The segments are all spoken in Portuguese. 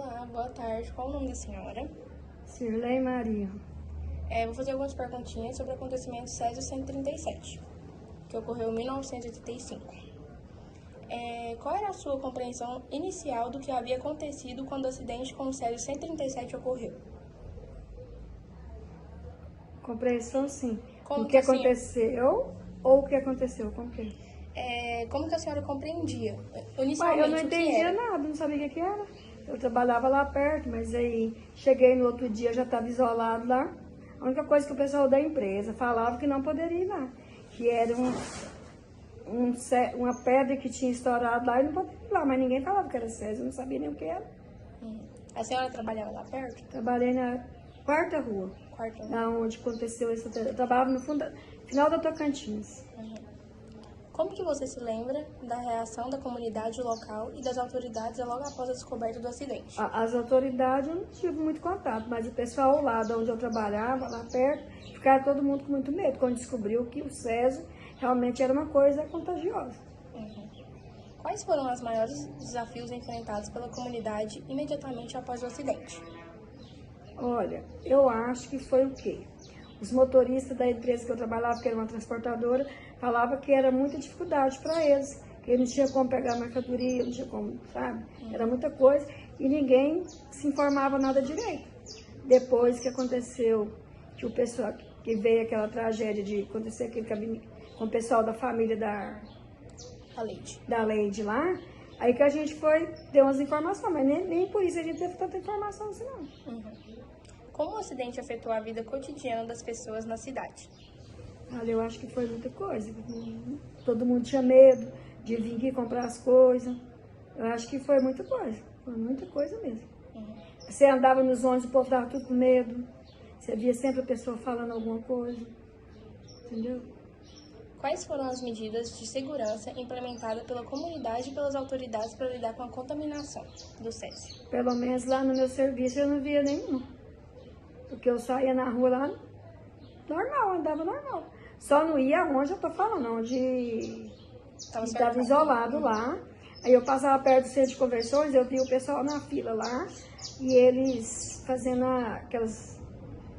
Olá, boa tarde. Qual o nome da senhora? Cirlei Maria. Vou fazer algumas perguntinhas sobre o acontecimento Césio 137, que ocorreu em 1985. Qual era a sua compreensão inicial do que havia acontecido quando o acidente com o Césio 137 ocorreu? Compreensão, sim. Como O que que a senhora- aconteceu ou o que aconteceu? Como que Como que a senhora compreendia? Pai, Inicialmente, eu não o que entendia era? nada, não sabia o que era. Eu trabalhava lá perto, mas aí cheguei no outro dia, já estava isolado lá. A única coisa que o pessoal da empresa falava que não poderia ir lá. Que era uma pedra que tinha estourado lá e não poderia ir lá. Mas ninguém falava que era Césio, eu não sabia nem o que era. A senhora trabalhava lá perto? Trabalhei na quarta rua, Quarto ano. lá onde aconteceu isso. Eu trabalhava no final da Tocantins. Como que você se lembra da reação da comunidade local e das autoridades logo após a descoberta do acidente? As autoridades eu não tive muito contato, mas o pessoal lá de onde eu trabalhava, lá perto, ficaram todo mundo com muito medo quando descobriu que o Césio realmente era uma coisa contagiosa. Quais foram os maiores desafios enfrentados pela comunidade imediatamente após o acidente? Olha, eu acho que foi o quê? Os motoristas da empresa que eu trabalhava, que era uma transportadora, falavam que era muita dificuldade para eles, que eles não tinham como pegar mercadoria, não tinha como, sabe? Era muita coisa e ninguém se informava nada direito. Depois que aconteceu, que o pessoal, que veio aquela tragédia de acontecer aquele com o pessoal da família A Leite. da Leide lá, aí que a gente foi, deu umas informações, mas nem por isso a gente teve tanta informação assim não. Como o acidente afetou a vida cotidiana das pessoas na cidade? Olha, eu acho que foi muita coisa. Todo mundo tinha medo de vir aqui comprar as coisas. Eu acho que foi muita coisa mesmo. Você andava nos ônibus, o povo estava tudo com medo. Você via sempre a pessoa falando alguma coisa. Entendeu? Quais foram as medidas de segurança implementadas pela comunidade e pelas autoridades para lidar com a contaminação do Césio? Pelo menos lá no meu serviço eu não via nenhuma. Porque eu saía na rua lá, normal, andava normal. Só não ia onde eu tô falando, onde estava isolado lá. Aí eu passava perto do centro de conversões, eu via o pessoal na fila lá, e eles fazendo aquelas...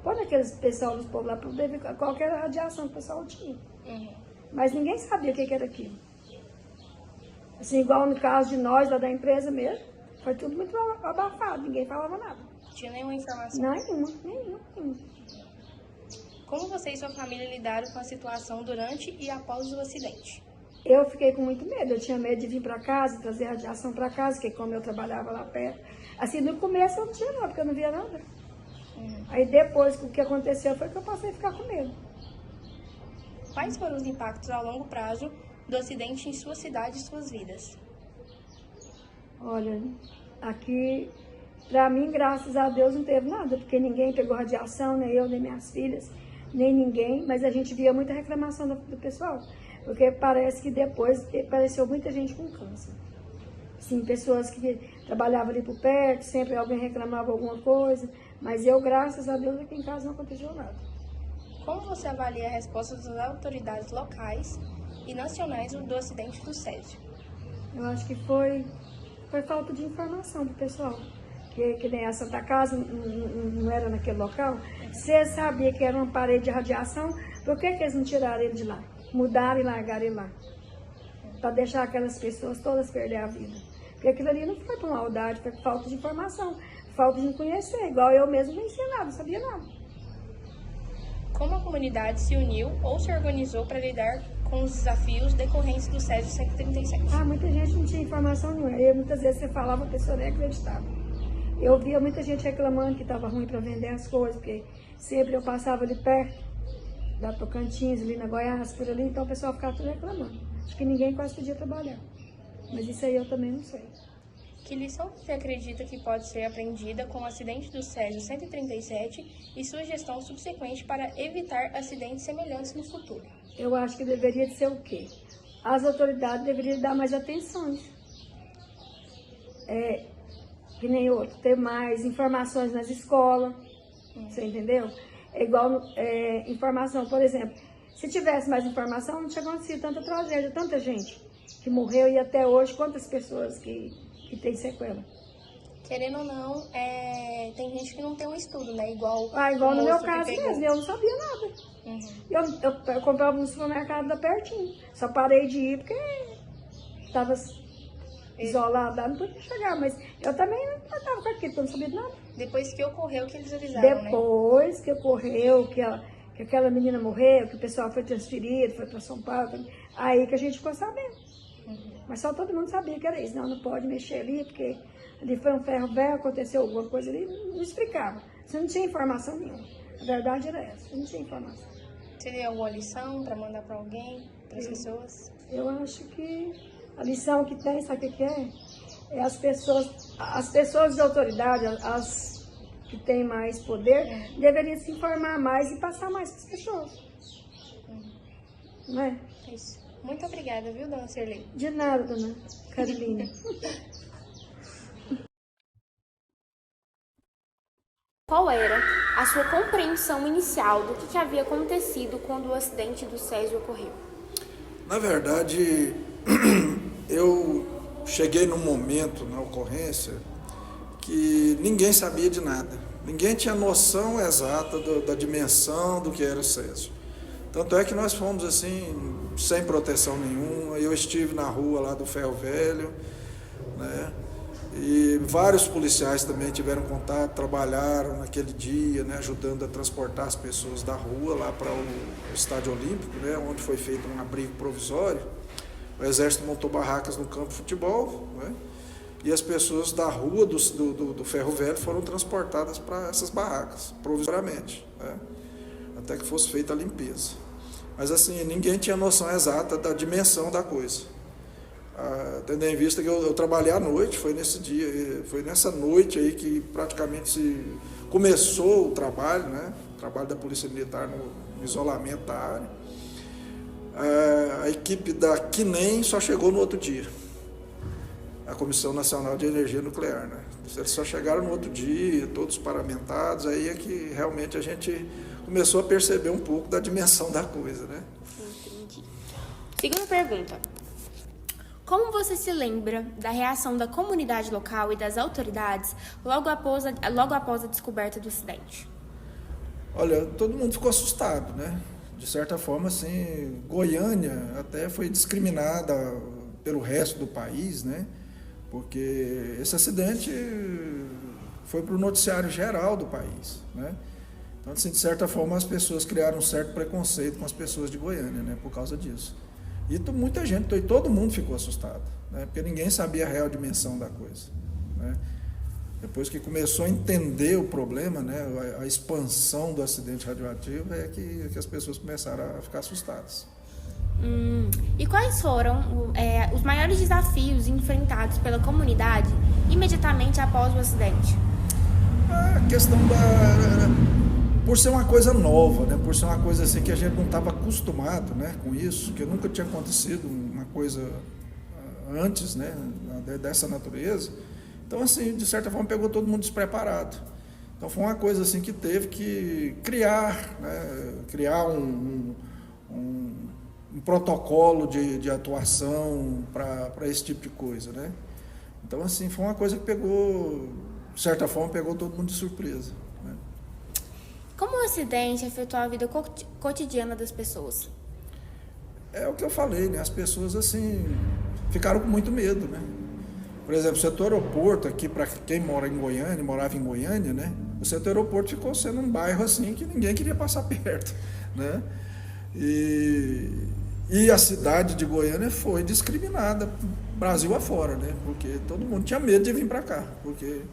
Põe aqueles pessoal dos povos lá para poder ver qualquer radiação que o pessoal tinha. Mas ninguém sabia o que era aquilo. Assim, igual no caso de nós, lá da empresa mesmo, foi tudo muito abafado, ninguém falava nada. Tinha nenhuma informação? Nenhuma. Como você e sua família lidaram com a situação durante e após o acidente? Eu fiquei com muito medo, eu tinha medo de vir para casa, trazer radiação para casa, porque como eu trabalhava lá perto, assim, no começo eu não tinha nada, porque eu não via nada. Aí depois, o que aconteceu foi que eu passei a ficar com medo. Quais foram os impactos a longo prazo do acidente em sua cidade e suas vidas? Olha, aqui, para mim, graças a Deus, não teve nada, porque ninguém pegou radiação, nem eu, nem minhas filhas, nem ninguém, mas a gente via muita reclamação do pessoal, porque parece que depois apareceu muita gente com câncer. Sim, pessoas que trabalhavam ali por perto, sempre alguém reclamava alguma coisa, mas eu, graças a Deus, aqui em casa não aconteceu nada. Como você avalia a resposta das autoridades locais e nacionais do acidente do Césio? Eu acho que foi falta de informação do pessoal. Que nem a Santa Casa não era naquele local. Se eles sabiam que era uma parede de radiação, por que eles não tiraram ele de lá? Mudaram e largaram ele lá? Para deixar aquelas pessoas todas perder a vida. Porque aquilo ali não foi por maldade, foi por falta de informação, falta de conhecer. Igual eu mesmo não sei nada, não sabia nada. Como a comunidade se uniu ou se organizou para lidar com os desafios decorrentes do Césio 137? Muita gente não tinha informação nenhuma. E muitas vezes você falava, a pessoa nem acreditava. Eu via muita gente reclamando que estava ruim para vender as coisas, porque sempre eu passava ali perto da Tocantins, ali na Goiás, por ali, então o pessoal ficava tudo reclamando. Acho que ninguém quase podia trabalhar. Mas isso aí eu também não sei. Que lição você acredita que pode ser aprendida com o acidente do Césio 137 e sua gestão subsequente para evitar acidentes semelhantes no futuro? Eu acho que deveria de ser o quê? As autoridades deveriam dar mais atenções. Que nem outro, ter mais informações nas escolas, você entendeu? É igual informação, por exemplo, se tivesse mais informação, não tinha acontecido tanta tragédia, tanta gente que morreu e até hoje, quantas pessoas que tem sequela. Querendo ou não, tem gente que não tem um estudo, né? Igual no meu caso mesmo, eu não sabia nada. Eu comprava no supermercado da pertinho. Só parei de ir porque estava isolada, não podia chegar. Mas eu também não estava com aquilo, eu não sabia de nada. Depois que ocorreu que eles avisaram, Depois que ocorreu, que aquela menina morreu, que o pessoal foi transferido, foi para São Paulo, aí que a gente ficou sabendo. Mas só todo mundo sabia que era isso. Não pode mexer ali, porque ali foi um ferro velho, aconteceu alguma coisa ali, não explicava. Você não tinha informação nenhuma. A verdade era essa, você não tinha informação. Teria alguma lição para mandar para alguém, para as pessoas? Eu acho que a lição que tem, sabe o que é? É as pessoas de autoridade, as que têm mais poder, deveriam se informar mais e passar mais para as pessoas. Não é? Isso. Muito obrigada, viu, dona Cirlei? De nada, dona Carolina. Qual era a sua compreensão inicial do que havia acontecido quando o acidente do Césio ocorreu? Na verdade, eu cheguei num momento na ocorrência que ninguém sabia de nada. Ninguém tinha noção exata da dimensão do que era o Césio. Tanto é que nós fomos assim, sem proteção nenhuma. Eu estive na rua lá do Ferro Velho, né? E vários policiais também tiveram contato, trabalharam naquele dia, né, ajudando a transportar as pessoas da rua lá para o Estádio Olímpico, né, onde foi feito um abrigo provisório. O Exército montou barracas no campo de futebol, né, e as pessoas da rua do Ferro Velho foram transportadas para essas barracas, provisoriamente, né, até que fosse feita a limpeza. Mas assim, ninguém tinha noção exata da dimensão da coisa. Tendo em vista que eu trabalhei à noite, foi nesse dia, foi nessa noite aí que praticamente começou o trabalho, né? O trabalho da Polícia Militar no isolamento da área. A equipe da CNEM só chegou no outro dia, a Comissão Nacional de Energia Nuclear, né? Eles só chegaram no outro dia, todos paramentados, aí é que realmente a gente começou a perceber um pouco da dimensão da coisa, né? Entendi. Segunda pergunta. Como você se lembra da reação da comunidade local e das autoridades logo após a descoberta do acidente? Olha, todo mundo ficou assustado, né? De certa forma, assim, Goiânia até foi discriminada pelo resto do país, né? Porque esse acidente foi para o noticiário geral do país, né? Então, assim, de certa forma, as pessoas criaram um certo preconceito com as pessoas de Goiânia, né? Por causa disso. E muita gente, todo mundo ficou assustado, né? Porque ninguém sabia a real dimensão da coisa, né? Depois que começou a entender o problema, né, a expansão do acidente radioativo, é que as pessoas começaram a ficar assustadas. E quais foram os maiores desafios enfrentados pela comunidade imediatamente após o acidente? A questão por ser uma coisa nova, né? Por ser uma coisa assim que a gente não estava acostumado, né, com isso, que nunca tinha acontecido uma coisa antes, né, dessa natureza. Então, assim, de certa forma, pegou todo mundo despreparado. Então, foi uma coisa assim que teve que criar, né, criar um protocolo de atuação para esse tipo de coisa, né? Então, assim, foi uma coisa que pegou, de certa forma, pegou todo mundo de surpresa. Como o acidente afetou a vida cotidiana das pessoas? É o que eu falei, né? As pessoas, assim, ficaram com muito medo, né? Por exemplo, o setor aeroporto aqui, para quem morava em Goiânia, né? O setor aeroporto ficou sendo um bairro, assim, que ninguém queria passar perto, né? E a cidade de Goiânia foi discriminada Brasil afora, né? Porque todo mundo tinha medo de vir para cá, porque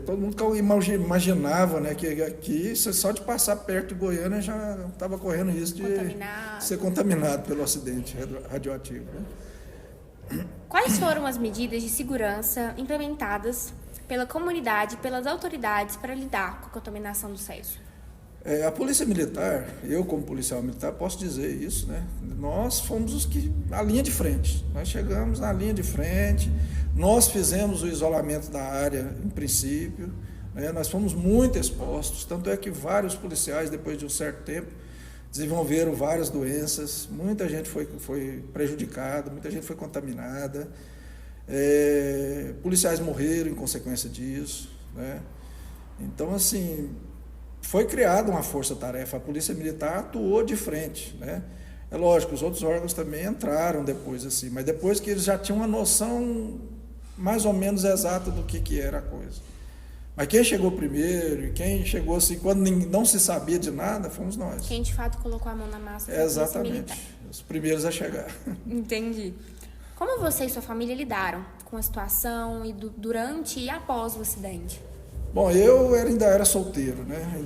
todo mundo imaginava, né, que aqui, só de passar perto de Goiânia já estava correndo risco de ser contaminado pelo acidente radioativo, né? Quais foram as medidas de segurança implementadas pela comunidade e pelas autoridades para lidar com a contaminação do Césio? A Polícia Militar, eu como policial militar posso dizer isso, né? Nós fomos a linha de frente, nós chegamos na linha de frente, nós fizemos o isolamento da área em princípio, né? Nós fomos muito expostos, tanto é que vários policiais, depois de um certo tempo, desenvolveram várias doenças, muita gente foi prejudicada, muita gente foi contaminada, policiais morreram em consequência disso, né? Então, assim, foi criada uma força-tarefa, a Polícia Militar atuou de frente, né? É lógico, os outros órgãos também entraram depois, assim, mas depois que eles já tinham uma noção mais ou menos exata do que era a coisa. Mas quem chegou primeiro, e quem chegou assim, quando não se sabia de nada, fomos nós. Quem de fato colocou a mão na massa foi a Polícia Exatamente, Militar. os primeiros a chegar. Entendi. Como você e sua família lidaram com a situação e durante e após o acidente? Bom, eu ainda era solteiro, né?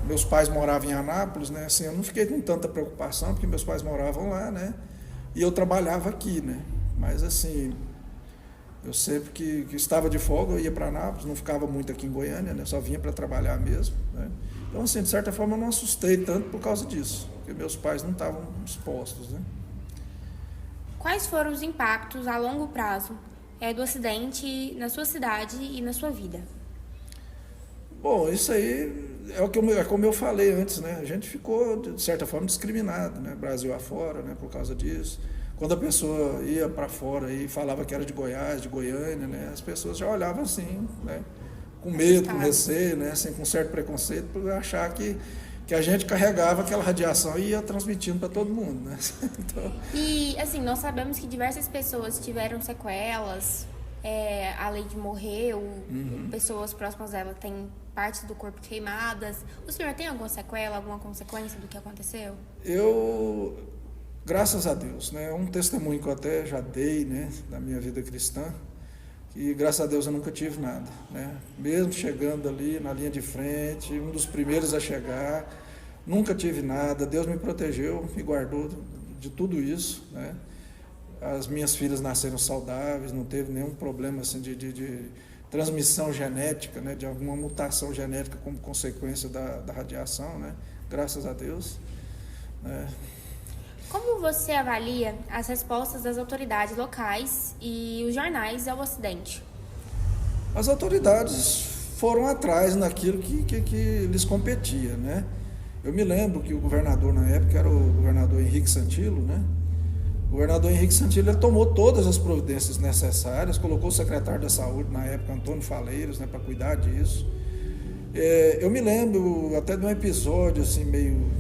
Meus pais moravam em Anápolis, né? Assim, eu não fiquei com tanta preocupação, porque meus pais moravam lá, né? E eu trabalhava aqui, né? Mas assim, eu sempre que estava de folga, eu ia para Anápolis, não ficava muito aqui em Goiânia, né? Só vinha para trabalhar mesmo, né? Então, assim, de certa forma, eu não assustei tanto por causa disso, porque meus pais não estavam expostos, né? Quais foram os impactos a longo prazo do acidente na sua cidade e na sua vida? Bom, isso aí é como eu falei antes, né? A gente ficou, de certa forma, discriminado, né? Brasil afora, né? Por causa disso. Quando a pessoa ia para fora e falava que era de Goiás, de Goiânia, né? As pessoas já olhavam assim, né? Com medo, com receio, né? Assim, com certo preconceito, por achar que a gente carregava aquela radiação e ia transmitindo para todo mundo, né? Então... E, assim, nós sabemos que diversas pessoas tiveram sequelas, a Lady morreu, pessoas próximas dela têm partes do corpo queimadas. O senhor tem alguma sequela, alguma consequência do que aconteceu? Eu, graças a Deus, né? Um testemunho que eu até já dei, né? Da minha vida cristã, e graças a Deus eu nunca tive nada, né? Mesmo chegando ali na linha de frente, um dos primeiros a chegar, nunca tive nada. Deus me protegeu, me guardou de tudo isso, né? As minhas filhas nasceram saudáveis, não teve nenhum problema assim de transmissão genética, né? De alguma mutação genética como consequência da radiação, né? Graças a Deus, né? Como você avalia as respostas das autoridades locais e os jornais ao acidente? As autoridades foram atrás naquilo que lhes competia, né? Eu me lembro que o governador na época era o governador Henrique Santilo, né? O governador Henrique Santilo, ele tomou todas as providências necessárias, colocou o secretário da Saúde na época, Antônio Faleiros, né, para cuidar disso. Eu me lembro até de um episódio assim meio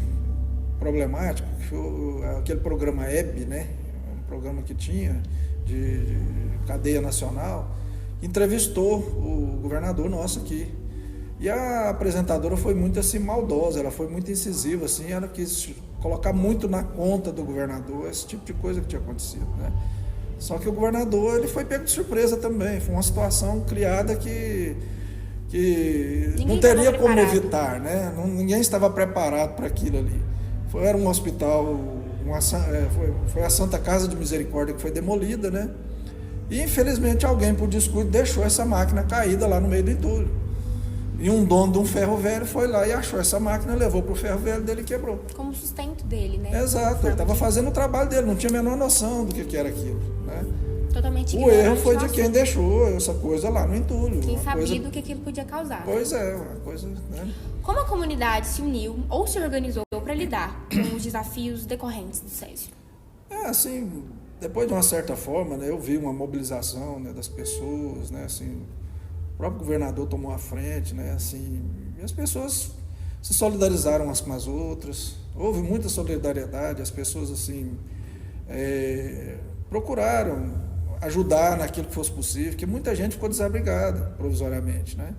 problemático, que foi aquele programa Hebe, né? Um programa que tinha de cadeia nacional, entrevistou o governador nosso aqui. E a apresentadora foi muito assim maldosa, ela foi muito incisiva, assim, ela quis colocar muito na conta do governador esse tipo de coisa que tinha acontecido, né? Só que o governador, ele foi pego de surpresa também, foi uma situação criada que não teria como evitar, né? Ninguém estava preparado para aquilo ali. Era um hospital, foi a Santa Casa de Misericórdia que foi demolida, né? E infelizmente alguém, por descuido, deixou essa máquina caída lá no meio do entulho. E um dono de um ferro velho foi lá e achou essa máquina, levou para o ferro velho dele e quebrou. Como sustento dele, né? Exato, ele estava fazendo o trabalho dele, não tinha a menor noção do que era aquilo, né? Totalmente o erro foi de quem deixou essa coisa lá no entulho. Quem sabia do que aquilo podia causar. Pois é, uma coisa, né? Como a comunidade se uniu ou se organizou para lidar com os desafios decorrentes do Césio? Assim, depois de uma certa forma, né, eu vi uma mobilização, né, das pessoas, né, assim, o próprio governador tomou a frente, né, assim, e as pessoas se solidarizaram umas com as outras, houve muita solidariedade, as pessoas assim procuraram ajudar naquilo que fosse possível, porque muita gente ficou desabrigada provisoriamente, né?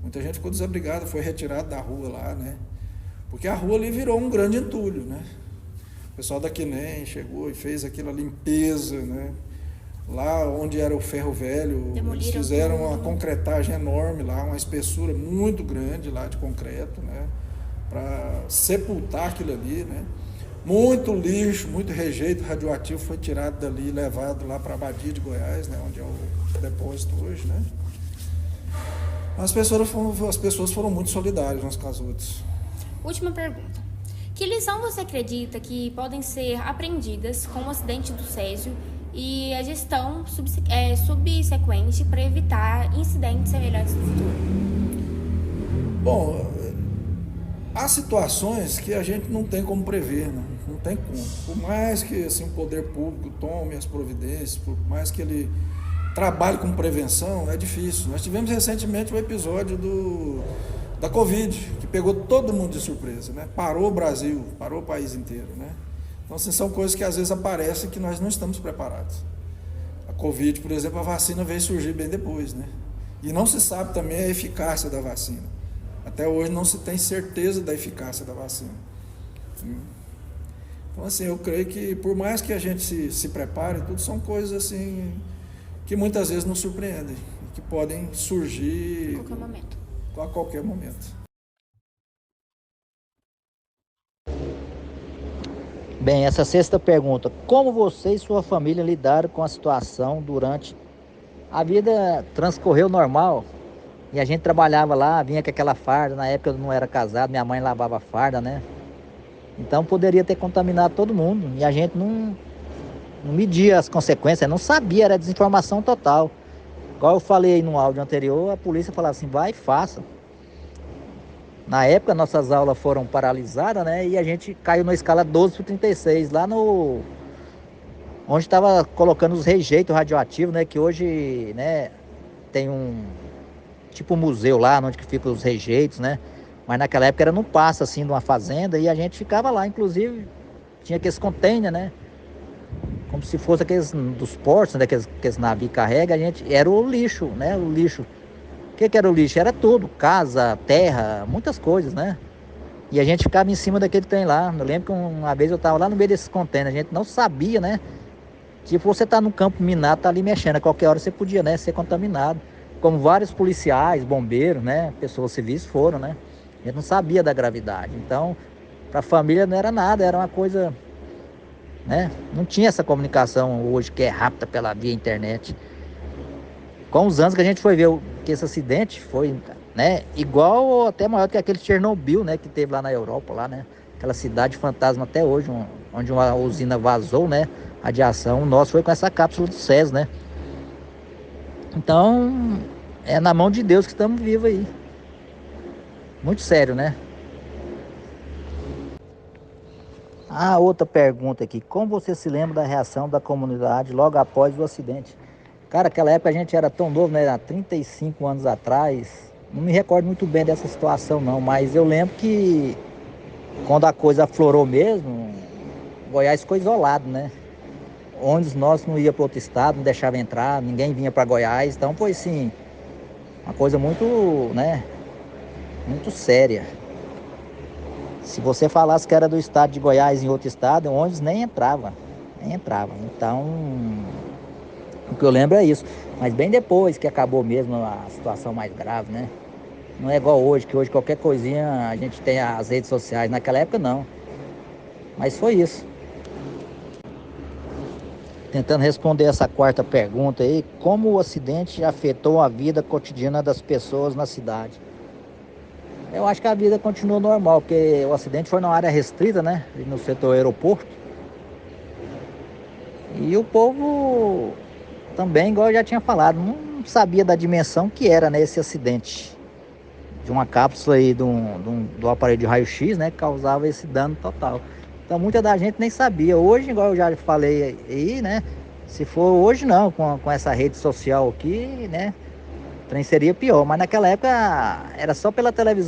Muita gente ficou desabrigada, foi retirada da rua lá, né? Porque a rua ali virou um grande entulho, né? O pessoal da Quinem chegou e fez aquela limpeza, né? Lá onde era o ferro velho, eles fizeram uma concretagem enorme lá, uma espessura muito grande lá de concreto, né? Para sepultar aquilo ali, né? Muito lixo, muito rejeito radioativo foi tirado dali e levado lá para a Abadia de Goiás, né? Onde é o depósito hoje, né? As pessoas foram muito solidárias umas com as outras. Última pergunta. Que lição você acredita que podem ser aprendidas com o acidente do Césio e a gestão subsequente para evitar incidentes semelhantes no futuro? Bom, há situações que a gente não tem como prever, né? Não tem como. Por mais que assim, o poder público tome as providências, por mais que ele trabalhe com prevenção, é difícil. Nós tivemos recentemente um episódio da Covid, que pegou todo mundo de surpresa, né? Parou o Brasil, parou o país inteiro, né? Então, assim, são coisas que às vezes aparecem que nós não estamos preparados. A Covid, por exemplo, a vacina veio surgir bem depois, né? E não se sabe também a eficácia da vacina. Até hoje não se tem certeza da eficácia da vacina. Então, assim, eu creio que por mais que a gente se prepare, tudo são coisas assim que muitas vezes nos surpreendem, que podem surgir a qualquer momento. Bem, essa sexta pergunta: como você e sua família lidaram com a situação durante a vida? Transcorreu normal e a gente trabalhava lá, vinha com aquela farda. Na época eu não era casado, minha mãe lavava farda, né? Então poderia ter contaminado todo mundo e a gente não media as consequências, não sabia, era desinformação total. Igual eu falei aí no áudio anterior, a polícia falava assim: vai e faça. Na época nossas aulas foram paralisadas, né? E a gente caiu na escala 12/36, lá no... onde estava colocando os rejeitos radioativos, né? Que hoje, né, tem um tipo museu lá, onde que ficam os rejeitos, né? Mas naquela época era num passo, assim, de uma fazenda, e a gente ficava lá, inclusive, tinha aqueles containers, né? Como se fosse aqueles dos portos, né? Aqueles navios carregam, a gente... Era o lixo, né? O lixo. O que era o lixo? Era tudo, casa, terra, muitas coisas, né? E a gente ficava em cima daquele trem lá. Eu lembro que uma vez eu estava lá no meio desses containers, a gente não sabia, né? Tipo, você tá no campo minado, tá ali mexendo, a qualquer hora você podia, né, ser contaminado. Como vários policiais, bombeiros, né, pessoas civis foram, né? A gente não sabia da gravidade. Então, para a família não era nada, era uma coisa, né? Não tinha essa comunicação hoje que é rápida pela via internet. Com os anos que a gente foi ver que esse acidente foi, né, igual ou até maior que aquele Chernobyl, né, que teve lá na Europa, lá, né? Aquela cidade fantasma até hoje, onde uma usina vazou, né, radiação. O nosso foi com essa cápsula do SES, né? Então, é na mão de Deus que estamos vivos aí. Muito sério, né? Outra pergunta aqui: como você se lembra da reação da comunidade logo após o acidente? Cara, aquela época a gente era tão novo, né? Há 35 anos atrás. Não me recordo muito bem dessa situação, não. Mas eu lembro que quando a coisa aflorou mesmo, Goiás ficou isolado, né? Ônibus nosso não ia para outro estado, não deixava entrar, ninguém vinha para Goiás. Então foi assim, uma coisa muito, né? Muito séria. Se você falasse que era do estado de Goiás em outro estado, o ônibus nem entrava. Nem entrava. Então, o que eu lembro é isso. Mas bem depois que acabou mesmo a situação mais grave, né? Não é igual hoje, que hoje qualquer coisinha a gente tem as redes sociais. Naquela época não. Mas foi isso. Tentando responder essa quarta pergunta aí: como o acidente afetou a vida cotidiana das pessoas na cidade? Eu acho que a vida continuou normal, porque o acidente foi numa área restrita, né? No setor aeroporto. E o povo também, igual eu já tinha falado, não sabia da dimensão que era, né, esse acidente. De uma cápsula aí do aparelho de raio-x, né? Que causava esse dano total. Então muita da gente nem sabia. Hoje, igual eu já falei aí, né? Se for hoje não, com essa rede social aqui, né? O trem seria pior. Mas naquela época era só pela televisão